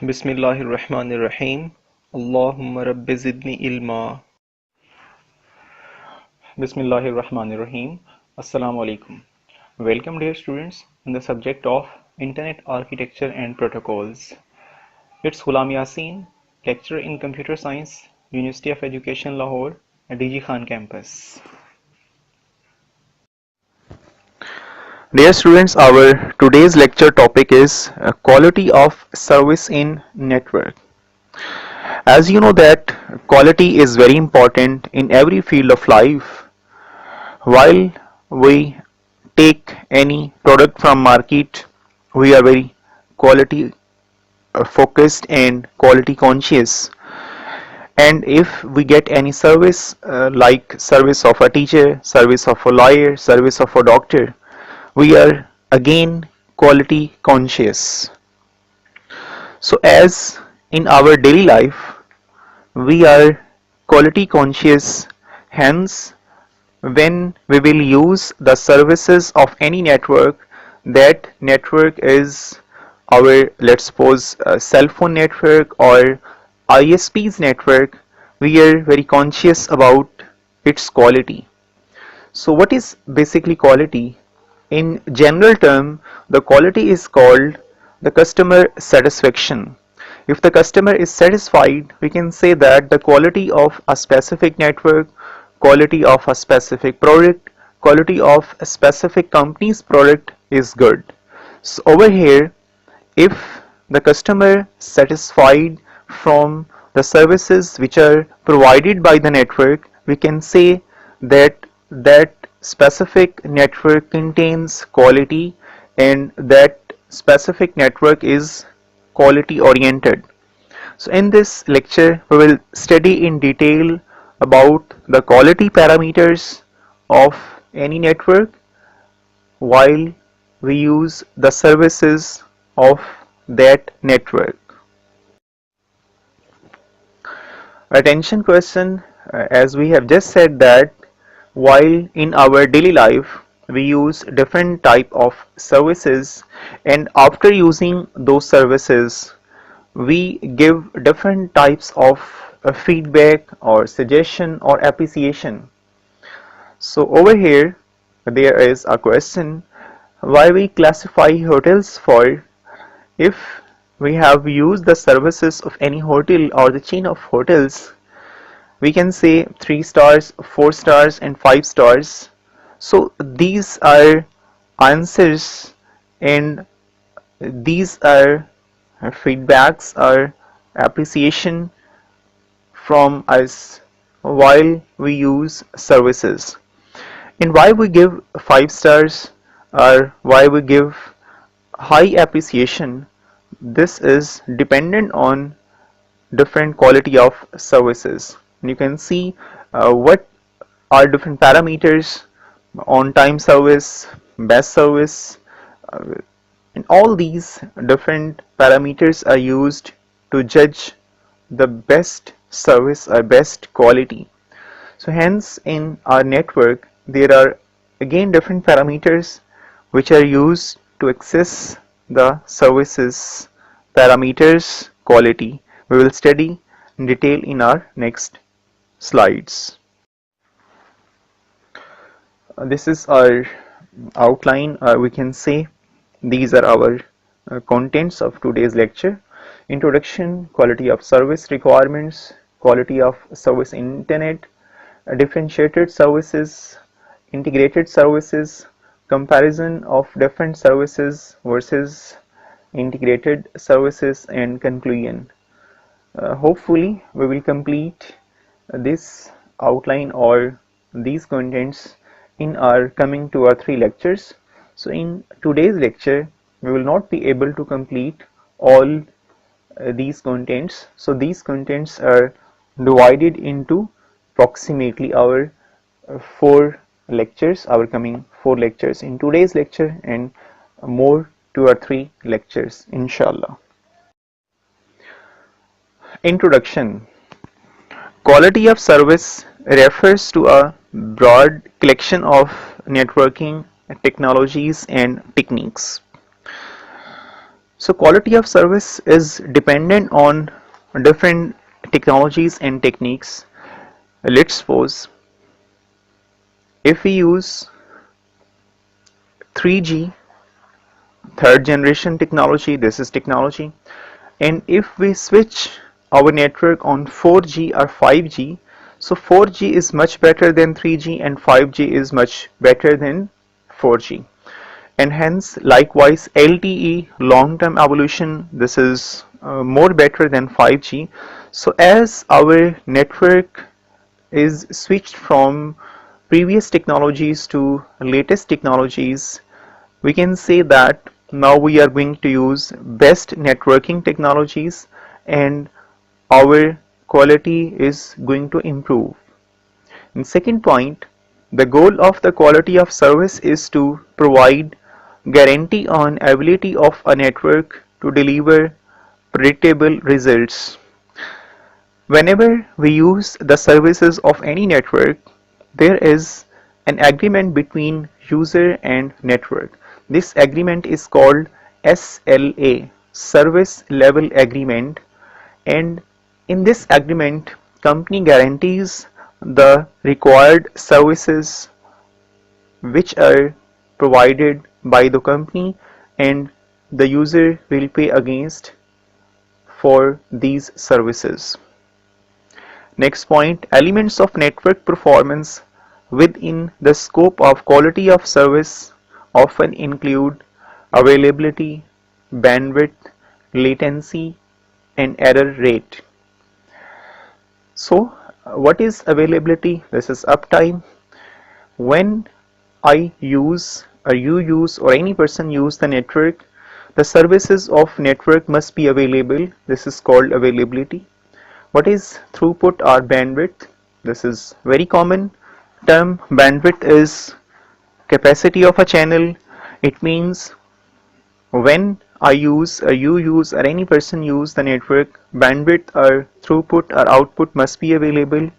Bismillahirrahmanirrahim. Allahumma rabbi zidni ilma. Bismillahirrahmanirrahim. Assalamu alaikum. Welcome dear students in the subject of Internet Architecture and Protocols. It's Ghulam Yasin, lecturer in Computer Science, University of Education Lahore, DG Khan campus. Dear students, our today's lecture topic is quality of service in network. As you know that quality is very important in every field of life. While we take any product from market, we are very quality focused and quality conscious. And if we get any service like service of a teacher, service of a lawyer, service of a doctor, we are again quality conscious. So as in our daily life we are quality conscious, hence when we will use the services of any network, that network is our, let's suppose, cell phone network or ISP's network, we are very conscious about its quality. So what is basically quality? In general term, the quality is called the customer satisfaction. If the customer is satisfied, we can say that the quality of a specific network, quality of a specific product, quality of a specific company's product is good. So over here, if the customer satisfied from the services which are provided by the network, we can say that that specific network contains quality and that specific network is quality oriented. So in this lecture we will study in detail about the quality parameters of any network while we use the services of that network. Attention question, as we have just said that while in our daily life we use different type of services, and after using those services we give different types of feedback or suggestion or appreciation. So over here there is a question, why we classify hotels for? If we have used the services of any hotel or the chain of hotels, we can say 3 stars, 4 stars and 5 stars. So these are answers and these are feedbacks or appreciation from us while we use services. And why we give 5 stars or why we give high appreciation, this is dependent on different quality of services. And you can see what are different parameters: on time service, best service, and all these different parameters are used to judge the best service or best quality. So hence in our network there are again different parameters which are used to access the services parameters quality. We will study in detail in our next slides. This is our outline, we can say these are our contents of today's lecture: introduction, quality of service requirements, quality of service in internet, differentiated services, integrated services, comparison of different services versus integrated services, and conclusion. Hopefully we will complete this outline or these contents in our coming 2 or 3 lectures. So in today's lecture we will not be able to complete all these contents. So these contents are divided into approximately our 4 lectures, our coming 4 lectures in today's lecture, and more 2 or 3 lectures inshallah. Introduction. Quality of service refers to a broad collection of networking technologies and techniques. So quality of service is dependent on different technologies and techniques. Let's suppose if we use 3G, third generation technology, this is technology, and if we switch our network on 4G or 5G, so 4G is much better than 3G and 5G is much better than 4G. And hence likewise LTE, long term evolution, this is more better than 5G. So as our network is switched from previous technologies to latest technologies, we can say that now we are going to use best networking technologies and our quality is going to improve. And second point, the goal of the quality of service is to provide guarantee on ability of a network to deliver predictable results. Whenever we use the services of any network, there is an agreement between user and network. This agreement is called SLA, Service Level Agreement, and in this agreement, company guarantees the required services which are provided by the company and the user will pay against for these services. Next point, elements of network performance within the scope of quality of service often include availability, bandwidth, latency, and error rate. So, what is availability? This is uptime. When I use or you use or any person use the network, the services of network must be available. This is called availability. What is throughput or bandwidth? This is very common term. Bandwidth is capacity of a channel. It means when I use or you use or any person use the network, bandwidth or throughput or output must be available.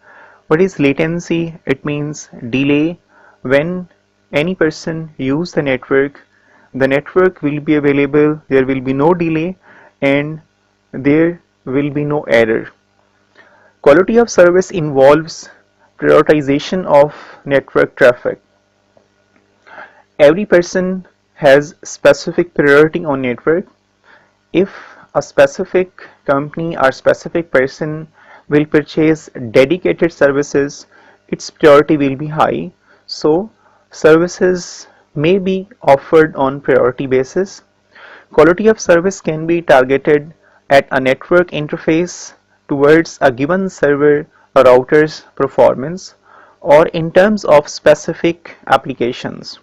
What is latency? It means delay. When any person use the network will be available, there will be no delay and there will be no error. Quality of service involves prioritization of network traffic. Every person has specific priority on network. If a specific company or specific person will purchase dedicated services, its priority will be high. So services may be offered on priority basis. Quality of service can be targeted at a network interface towards a given server or router's performance or in terms of specific applications.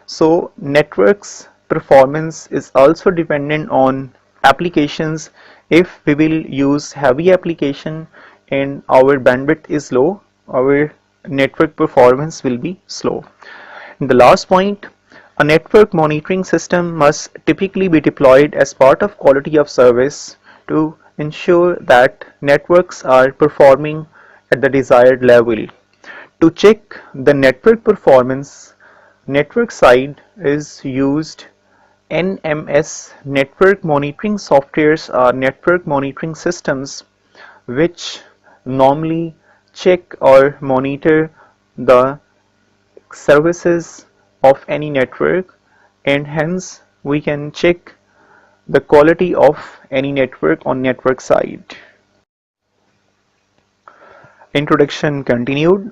So network's performance is also dependent on applications. If we will use heavy application and our bandwidth is low, our network performance will be slow. And the last point, a network monitoring system must typically be deployed as part of quality of service to ensure that networks are performing at the desired level. To check the network performance, network side is used NMS, network monitoring softwares or network monitoring systems, which normally check or monitor the services of any network, and hence we can check the quality of any network on network side. Introduction continued.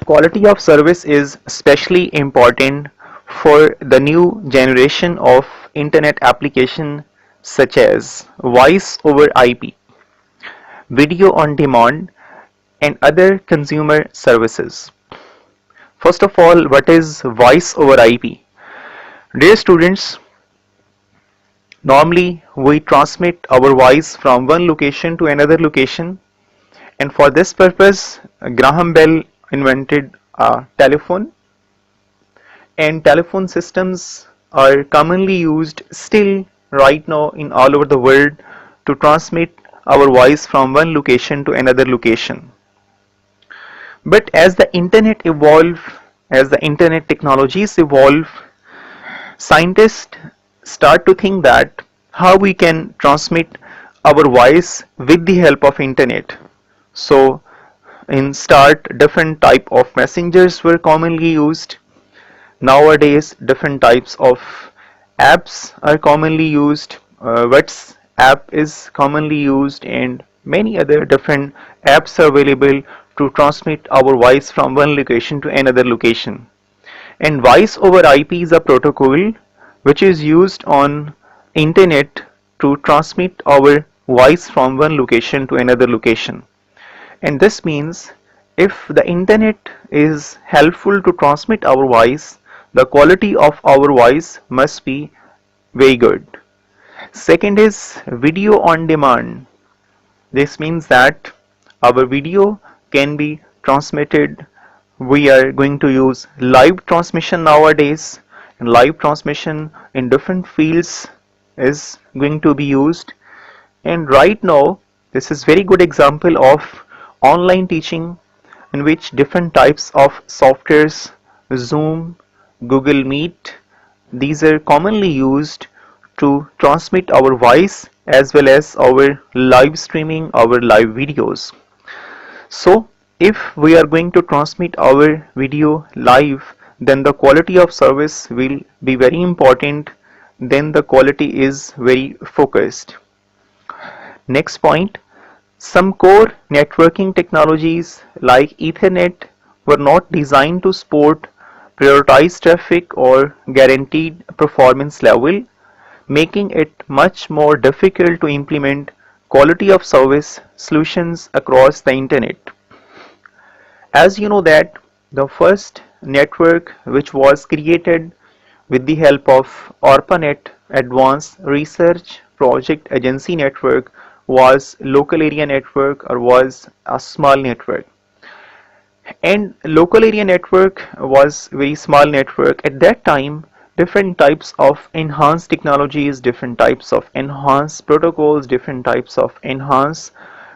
Quality of service is especially important for the new generation of internet application such as voice over IP, video on demand, and other consumer services. First of all, what is voice over IP? Dear students, normally we transmit our voice from one location to another location, and for this purpose Graham Bell invented a telephone, and telephone systems are commonly used still right now in all over the world to transmit our voice from one location to another location. But as the internet evolve, as the internet technologies evolve, scientists start to think that how we can transmit our voice with the help of internet. So in start, different type of messengers were commonly used. Nowadays different types of apps are commonly used. WhatsApp is commonly used, and many other different apps are available to transmit our voice from one location to another location. And voice over IP is a protocol which is used on internet to transmit our voice from one location to another location. And this means if the internet is helpful to transmit our voice, the quality of our voice must be very good. Second is video on demand. This means that our video can be transmitted. We are going to use live transmission nowadays, and live transmission in different fields is going to be used. And right now, this is very good example of online teaching in which different types of softwares, Zoom, Google Meet, these are commonly used to transmit our voice as well as our live streaming, our live videos. So if we are going to transmit our video live, then the quality of service will be very important. Then the quality is very focused. Next point, some core networking technologies like Ethernet were not designed to support prioritized traffic or guaranteed performance level, making it much more difficult to implement quality of service solutions across the internet. As you know that the first network which was created with the help of ARPANET Advanced Research Project Agency Network was local area network, or was a small network. And local area network was very small network. At that time, different types of enhanced technologies, different types of enhanced protocols, different types of enhanced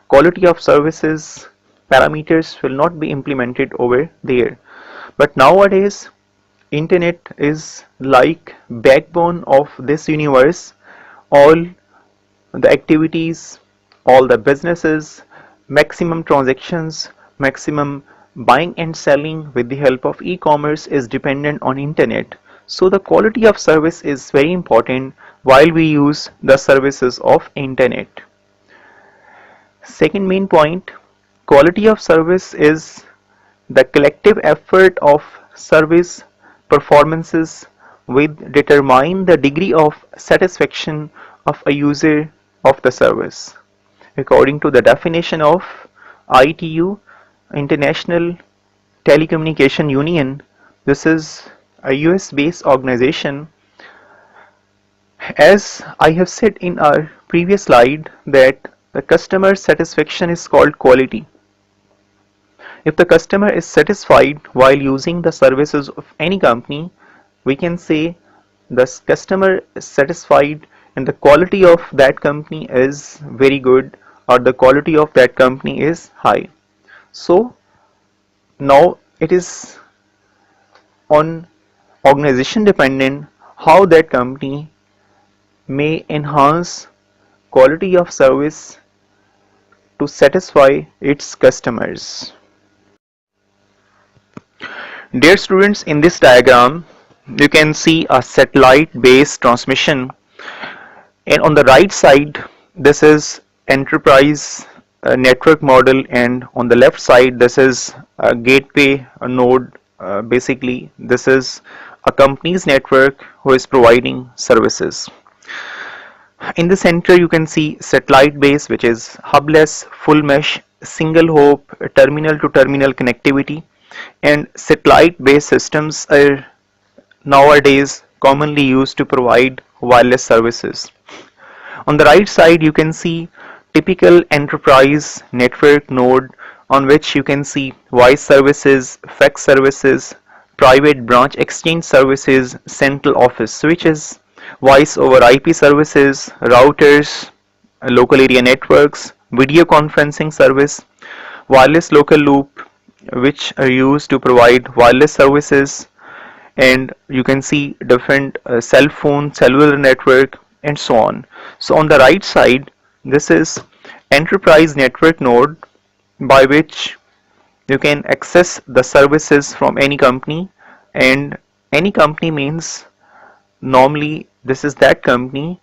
quality of services parameters will not be implemented over there. But nowadays, internet is like backbone of this universe. All the activities, all the businesses, maximum transactions, maximum buying and selling with the help of e-commerce is dependent on internet. So the quality of service is very important while we use the services of internet. Second main point, quality of service is the collective effort of service performances which determine the degree of satisfaction of a user of the service. According to the definition of ITU, International Telecommunication Union, this is a US based organization. As I have said in our previous slide that the customer satisfaction is called quality. If the customer is satisfied while using the services of any company, we can say the customer is satisfied and the quality of that company is very good, or the quality of that company is high. So now it is on organization dependent how that company may enhance quality of service to satisfy its customers. Dear students, in this diagram you can see a satellite based transmission, and on the right side this is enterprise network model, and on the left side this is a gateway node. Basically this is a company's network who is providing services. In the center you can see satellite base, which is hubless full mesh single hop terminal to terminal connectivity, and satellite based systems are nowadays commonly used to provide wireless services. On the right side you can see typical enterprise network node on which you can see voice services, fax services, private branch exchange services, central office switches, voice over IP services, routers, local area networks, video conferencing service, wireless local loop which are used to provide wireless services, and you can see different cell phone, cellular network, and so on. So on the right side, this is enterprise network node, by which you can access the services from any company. And any company means normally this is that company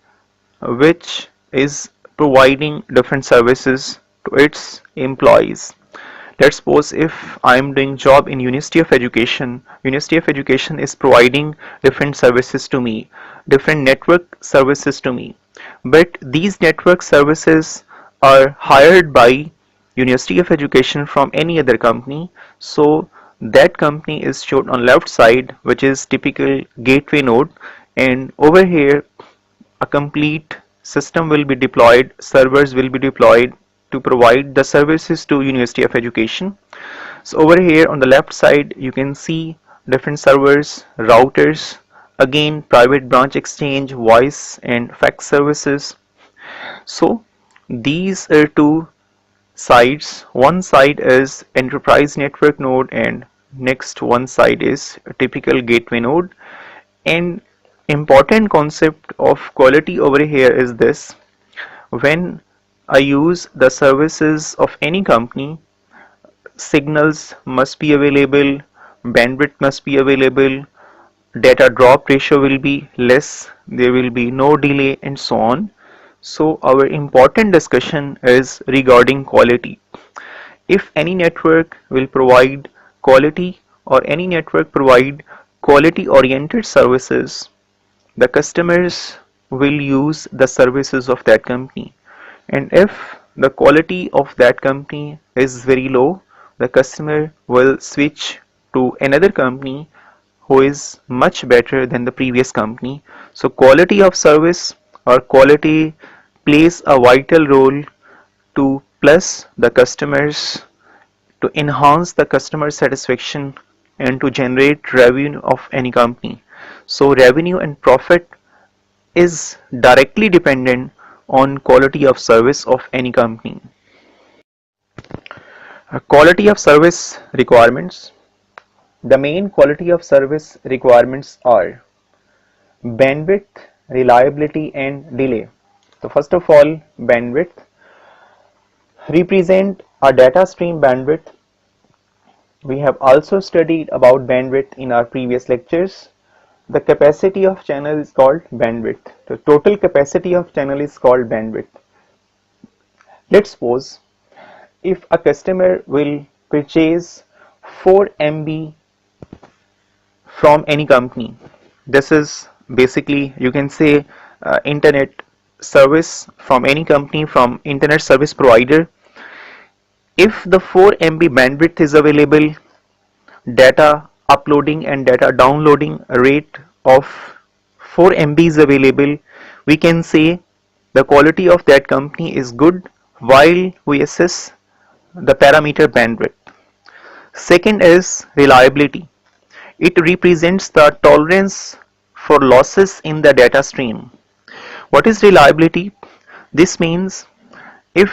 which is providing different services to its employees. Let's suppose if I'm doing job in University of Education, University of Education is providing different services to me, different network services to me. But these network services are hired by University of Education from any other company. So that company is shown on left side, which is typical gateway node, and over here a complete system will be deployed, servers will be deployed to provide the services to University of Education. So over here on the left side you can see different servers, routers, again private branch exchange, voice and fax services. So these are two sides. One side is enterprise network node and next one side is a typical gateway node. And important concept of quality over here is this: when I use the services of any company, signals must be available, bandwidth must be available, data drop ratio will be less, there will be no delay, and so on. So our important discussion is regarding quality. If any network will provide quality, or any network provide quality oriented services, the customers will use the services of that company. And if the quality of that company is very low, the customer will switch to another company who is much better than the previous company. So quality of service or quality plays a vital role to plus the customers, to enhance the customer satisfaction, and to generate revenue of any company. So revenue and profit is directly dependent on quality of service of any company. Quality of service requirements. The main quality of service requirements are bandwidth, reliability and delay. So first of all, bandwidth represent a data stream bandwidth. We have also studied about bandwidth in our previous lectures. The capacity of channel is called bandwidth. The total capacity of channel is called bandwidth. Let's suppose if a customer will purchase 4 MB from any company. This is basically, you can say, internet service from any company, from internet service provider. If the 4 MB bandwidth is available, data uploading and data downloading rate of 4 MB is available, we can say the quality of that company is good while we assess the parameter bandwidth. Second is reliability. It represents the tolerance for losses in the data stream. What is reliability? This means if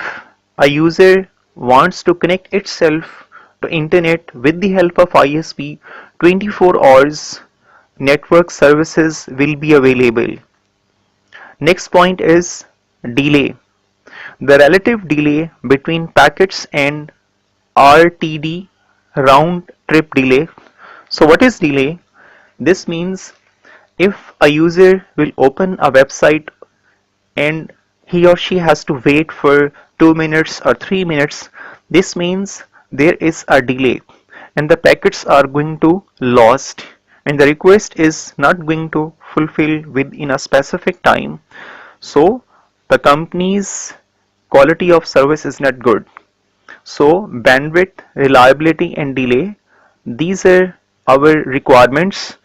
a user wants to connect itself to internet with the help of ISP, 24 hours network services will be available. Next point is delay. The relative delay between packets and RTD, round trip delay. So what is delay? This means if a user will open a website and he or she has to wait for 2 minutes or 3 minutes, this means there is a delay and the packets are going to lost and the request is not going to fulfill within a specific time. So the company's quality of service is not good. So bandwidth, reliability and delay, these are our requirements.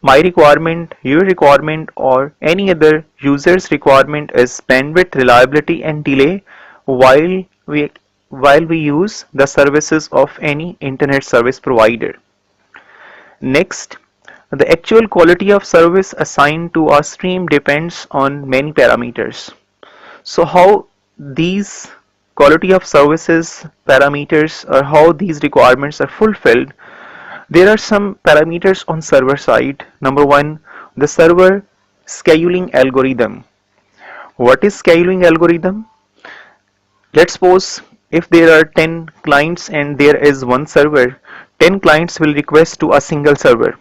My requirement, your requirement or any other user's requirement is bandwidth, reliability and delay while we use the services of any internet service provider. Next, the actual quality of service assigned to a stream depends on many parameters. So how these quality of services parameters or how these requirements are fulfilled There are some parameters on server side. Number one, the server scheduling algorithm. What is scheduling algorithm? Let's suppose if there are 10 clients and there is one server, 10 clients will request to a single server.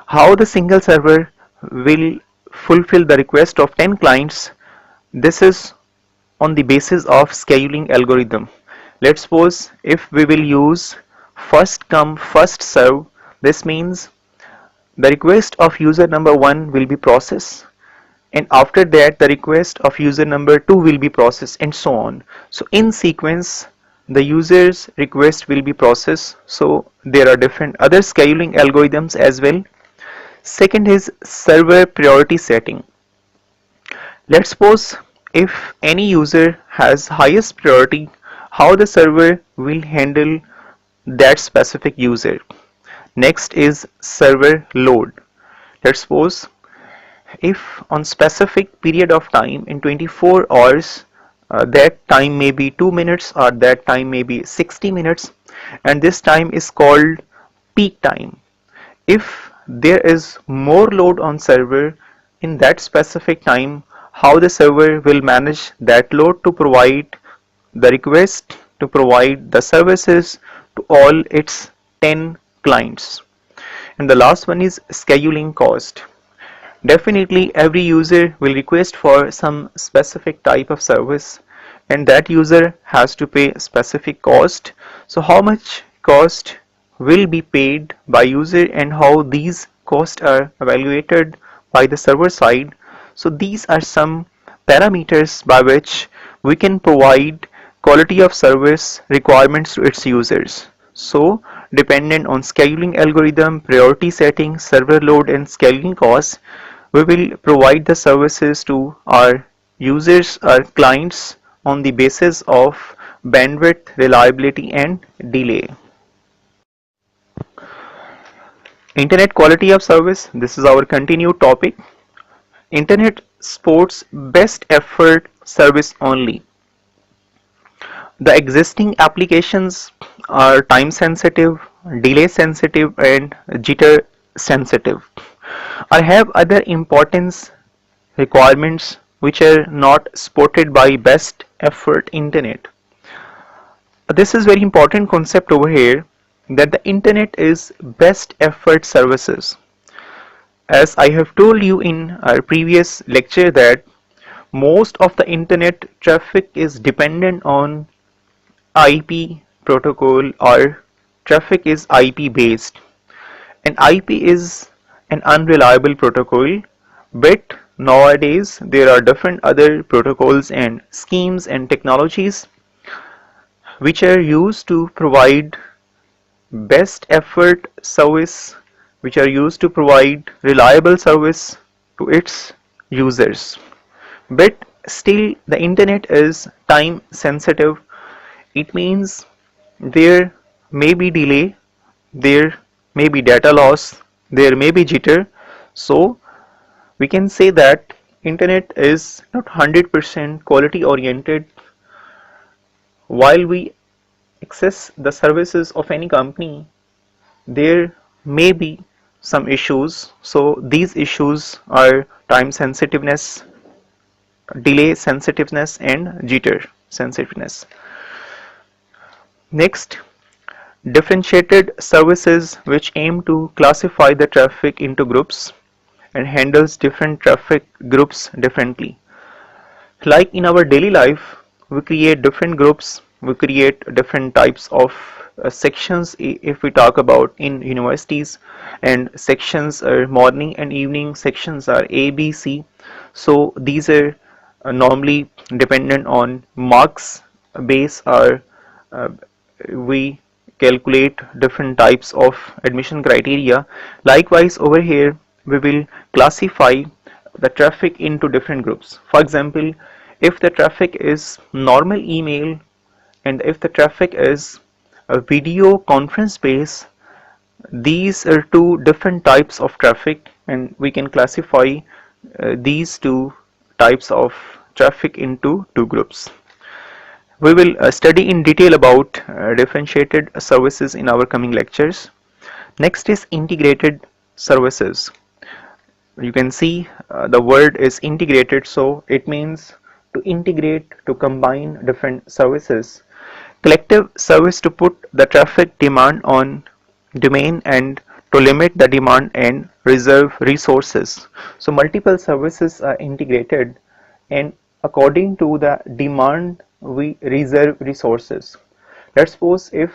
How the single server will fulfill the request of 10 clients? This is on the basis of scheduling algorithm. Let's suppose if we will use first come first serve, this means the request of user number 1 will be processed, and after that the request of user number 2 will be processed, and so on. So in sequence the user's request will be processed. So there are different other scheduling algorithms as well. Second is server priority setting. Let's suppose if any user has highest priority, how the server will handle that specific user. Next is server load. Let's suppose if on specific period of time in 24 hours, that time may be 2 minutes or that time may be 60 minutes, and this time is called peak time. If there is more load on server in that specific time, how the server will manage that load to provide the request, to provide the services to all its 10 clients. And the last one is scheduling cost. Definitely every user will request for some specific type of service, and that user has to pay specific cost. So how much cost will be paid by user and how these costs are evaluated by the server side? So these are some parameters by which we can provide quality of service requirements to its users. So dependent on scheduling algorithm, priority setting, server load and scaling costs, we will provide the services to our users, our clients, on the basis of bandwidth, reliability and delay. Internet quality of service, this is our continued topic. Internet supports best effort service only. The existing applications are time sensitive, delay sensitive and jitter sensitive. I have other importance requirements which are not supported by best effort internet. This is very important concept over here, that the internet is best effort services. As I have told you in our previous lecture that most of the internet traffic is dependent on IP protocol, or traffic is IP based, and IP is an unreliable protocol, but nowadays there are different other protocols and schemes and technologies which are used to provide best effort service, which are used to provide reliable service to its users. But still the internet is time sensitive. It means there may be delay, there may be data loss, there may be jitter. So we can say that internet is not 100% quality oriented. While we access the services of any company, there may be some issues. So these issues are time sensitiveness, delay sensitiveness and jitter sensitiveness. Next, differentiated services which aim to classify the traffic into groups and handles different traffic groups differently. Like in our daily life, we create different groups, we create different types of sections. If we talk about in universities, and sections are morning and evening, sections are A, B, C. So these are normally dependent on marks base, or we calculate different types of admission criteria. Likewise over here we will classify the traffic into different groups. For example, if the traffic is normal email and if the traffic is a video conference base, these are two different types of traffic, and we can classify these two types of traffic into two groups. We will study in detail about differentiated services in our coming lectures. Next is integrated services. You can see the word is integrated, so it means to integrate, to combine different services. Collective service to put the traffic demand on domain and to limit the demand and reserve resources. So multiple services are integrated, and according to the demand we reserve resources. Let's suppose if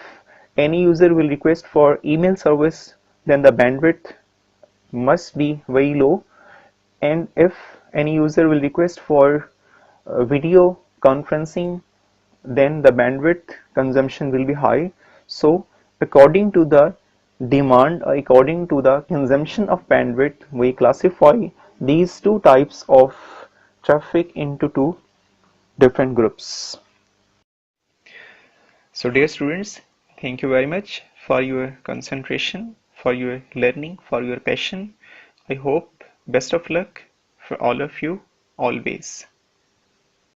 any user will request for email service, then the bandwidth must be very low, and if any user will request for video conferencing, then the bandwidth consumption will be high. So according to the demand, according to the consumption of bandwidth, we classify these two types of traffic into two different groups. So dear students, thank you very much for your concentration, for your learning, for your passion. I hope best of luck for all of you always.